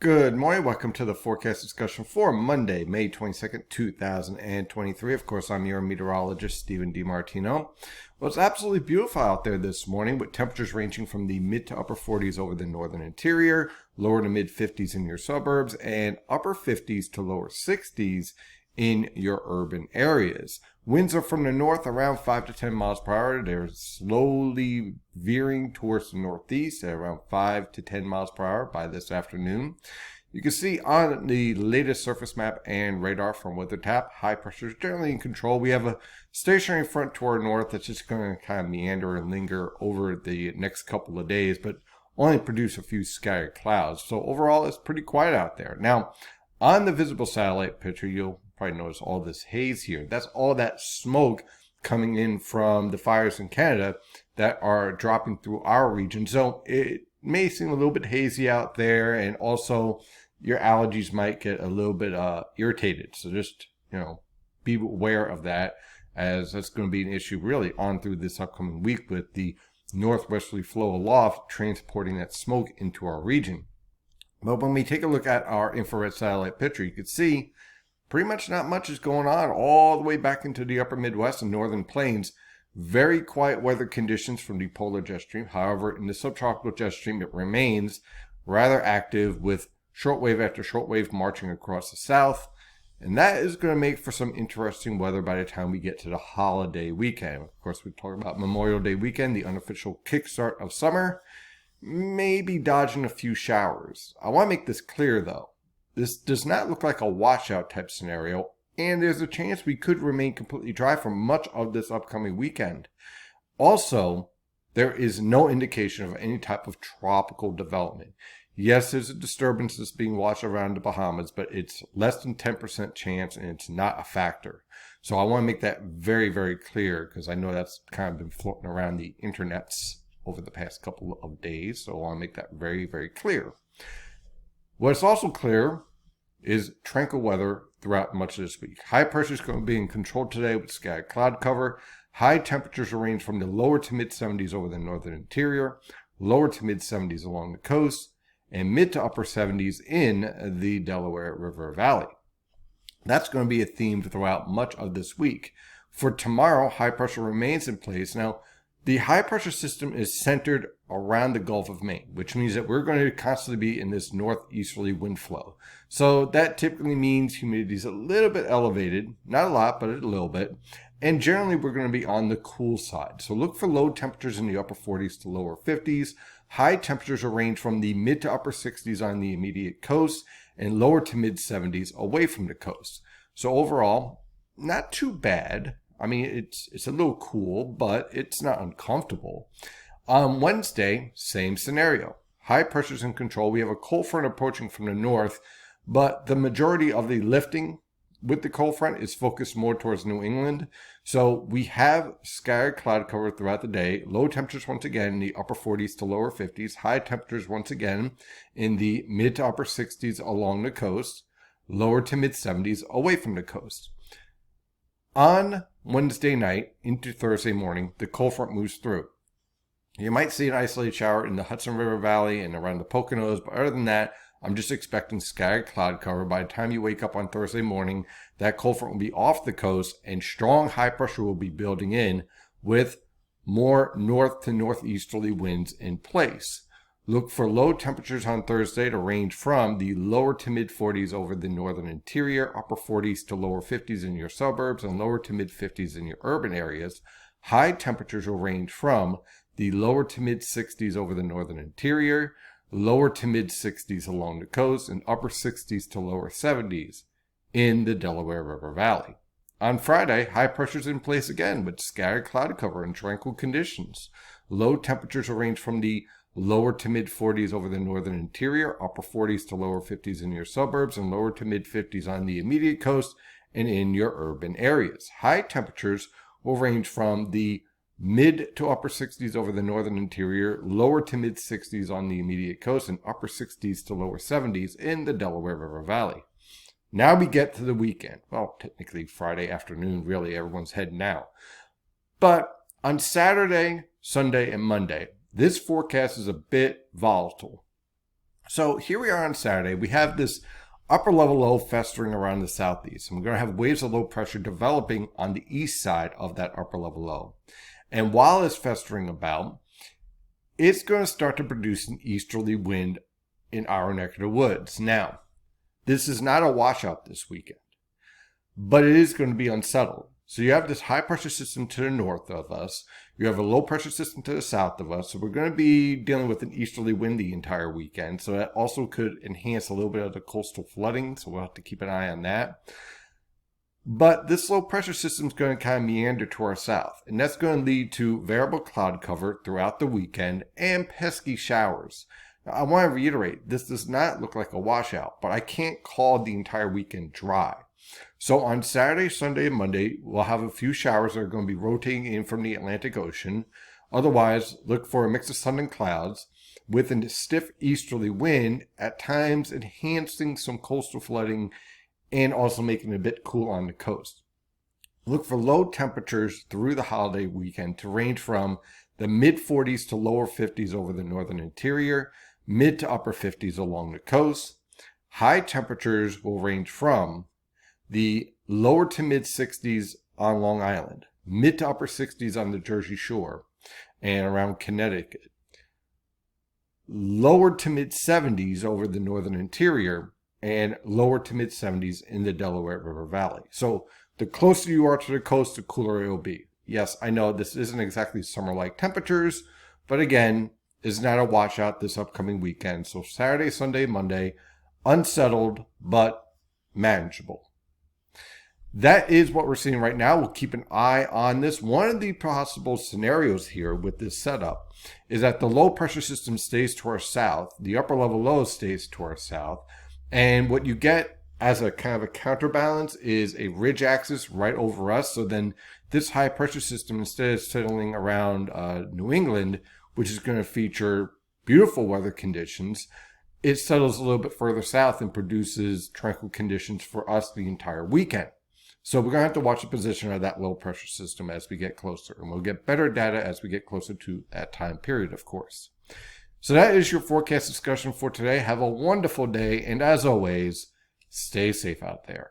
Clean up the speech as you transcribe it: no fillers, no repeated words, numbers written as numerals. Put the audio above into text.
Good morning. Welcome to the forecast discussion for Monday, May 22nd, 2023. Of course, I'm your meteorologist, Stephen DiMartino. Well, it's absolutely beautiful out there this morning with temperatures ranging from the mid to upper 40s over the northern interior, lower to mid 50s in your suburbs, and upper 50s to lower 60s in your urban areas. Winds are from the north around 5 to 10 miles per hour. They're slowly veering towards the northeast at around 5 to 10 miles per hour by this afternoon. You can see on the latest surface map and radar from WeatherTap, high pressure is generally in control. We have a stationary front to our north that's just going to kind of meander and linger over the next couple of days, but only produce a few scattered clouds. So overall, it's pretty quiet out there. Now, on the visible satellite picture, you'll probably notice all this haze here. That's all that smoke coming in from the fires in Canada that are dropping through our region. So it may seem a little bit hazy out there, and also your allergies might get a little bit irritated. So just, be aware of that, as that's going to be an issue really on through this upcoming week with the northwesterly flow aloft transporting that smoke into our region. But when we take a look at our infrared satellite picture, you can see pretty much not much is going on all the way back into the upper Midwest and northern plains. Very quiet weather conditions from the polar jet stream. However, in the subtropical jet stream, it remains rather active with shortwave after shortwave marching across the south. And that is going to make for some interesting weather by the time we get to the holiday weekend. Of course, we talk about Memorial Day weekend, the unofficial kickstart of summer. Maybe dodging a few showers. I want to make this clear though. This does not look like a washout type scenario, and there's a chance we could remain completely dry for much of this upcoming weekend. Also, there is no indication of any type of tropical development. Yes, there's a disturbance that's being watched around the Bahamas, but it's less than 10% chance and it's not a factor. So I want to make that very, very clear because I know that's kind of been floating around the internets over the past couple of days. So I want to make that very, very clear. What's also clear is tranquil weather throughout much of this week. High pressure is going to be in control today with scattered cloud cover. High temperatures will range from the lower to mid 70s over the northern interior, lower to mid 70s along the coast, and mid to upper 70s in the Delaware River Valley. That's going to be a theme throughout much of this week. For tomorrow, high pressure remains in place. Now, the high pressure system is centered around the Gulf of Maine, which means that we're going to constantly be in this northeasterly wind flow. So that typically means humidity is a little bit elevated, not a lot, but a little bit. And generally, we're going to be on the cool side. So look for low temperatures in the upper 40s to lower 50s. High temperatures will range from the mid to upper 60s on the immediate coast and lower to mid 70s away from the coast. So overall, not too bad. I mean, it's a little cool, but it's not uncomfortable. On Wednesday, same scenario. High pressures in control. We have a cold front approaching from the north, but the majority of the lifting with the cold front is focused more towards New England. So we have scattered cloud cover throughout the day. Low temperatures once again in the upper 40s to lower 50s. High temperatures once again in the mid to upper 60s along the coast. Lower to mid 70s away from the coast. On Wednesday night into Thursday morning, the cold front moves through. You might see an isolated shower in the Hudson River Valley and around the Poconos, but other than that, I'm just expecting scattered cloud cover. By the time you wake up on Thursday morning, that cold front will be off the coast and strong high pressure will be building in with more north to northeasterly winds in place. Look for low temperatures on Thursday to range from the lower to mid 40s over the northern interior, upper 40s to lower 50s in your suburbs, and lower to mid 50s in your urban areas. High temperatures will range from the lower to mid 60s over the northern interior, lower to mid 60s along the coast, and upper 60s to lower 70s in the Delaware River Valley. On Friday, high pressures in place again with scattered cloud cover and tranquil conditions. Low temperatures will range from the lower to mid 40s over the northern interior, upper 40s to lower 50s in your suburbs, and lower to mid 50s on the immediate coast and in your urban areas. High temperatures will range from the mid to upper 60s over the northern interior, lower to mid 60s on the immediate coast, and upper 60s to lower 70s in the Delaware River Valley. Now we get to the weekend. Well, technically Friday afternoon, really, everyone's heading out. But on Saturday, Sunday, and Monday, this forecast is a bit volatile. So here we are on Saturday. We have this upper level low festering around the southeast. And we're going to have waves of low pressure developing on the east side of that upper level low. And while it's festering about, it's going to start to produce an easterly wind in our neck of the woods. Now, this is not a washout this weekend, but it is going to be unsettled. So you have this high pressure system to the north of us. You have a low pressure system to the south of us. So we're going to be dealing with an easterly wind the entire weekend. So that also could enhance a little bit of the coastal flooding. So we'll have to keep an eye on that. But this low pressure system is going to kind of meander to our south. And that's going to lead to variable cloud cover throughout the weekend and pesky showers. Now, I want to reiterate, this does not look like a washout, but I can't call the entire weekend dry. So on Saturday, Sunday, and Monday, we'll have a few showers that are going to be rotating in from the Atlantic Ocean. Otherwise, look for a mix of sun and clouds with a stiff easterly wind, at times enhancing some coastal flooding and also making it a bit cool on the coast. Look for low temperatures through the holiday weekend to range from the mid 40s to lower 50s over the northern interior, mid to upper 50s along the coast. High temperatures will range from the lower to mid 60s on Long Island, mid to upper 60s on the Jersey Shore and around Connecticut, lower to mid 70s over the northern interior, and lower to mid 70s in the Delaware River Valley. So the closer you are to the coast, the cooler it will be. Yes, I know this isn't exactly summer-like temperatures, but again, it's not a washout this upcoming weekend. So Saturday, Sunday, Monday, unsettled, but manageable. That is what we're seeing right now. We'll keep an eye on this. One of the possible scenarios here with this setup is that the low pressure system stays to our south, the upper level low stays to our south, and what you get as a kind of a counterbalance is a ridge axis right over us. So then this high pressure system, instead of settling around New England, which is going to feature beautiful weather conditions, it settles a little bit further south and produces tranquil conditions for us the entire weekend. So we're going to have to watch the position of that low pressure system as we get closer. And we'll get better data as we get closer to that time period, of course. So that is your forecast discussion for today. Have a wonderful day. And as always, stay safe out there.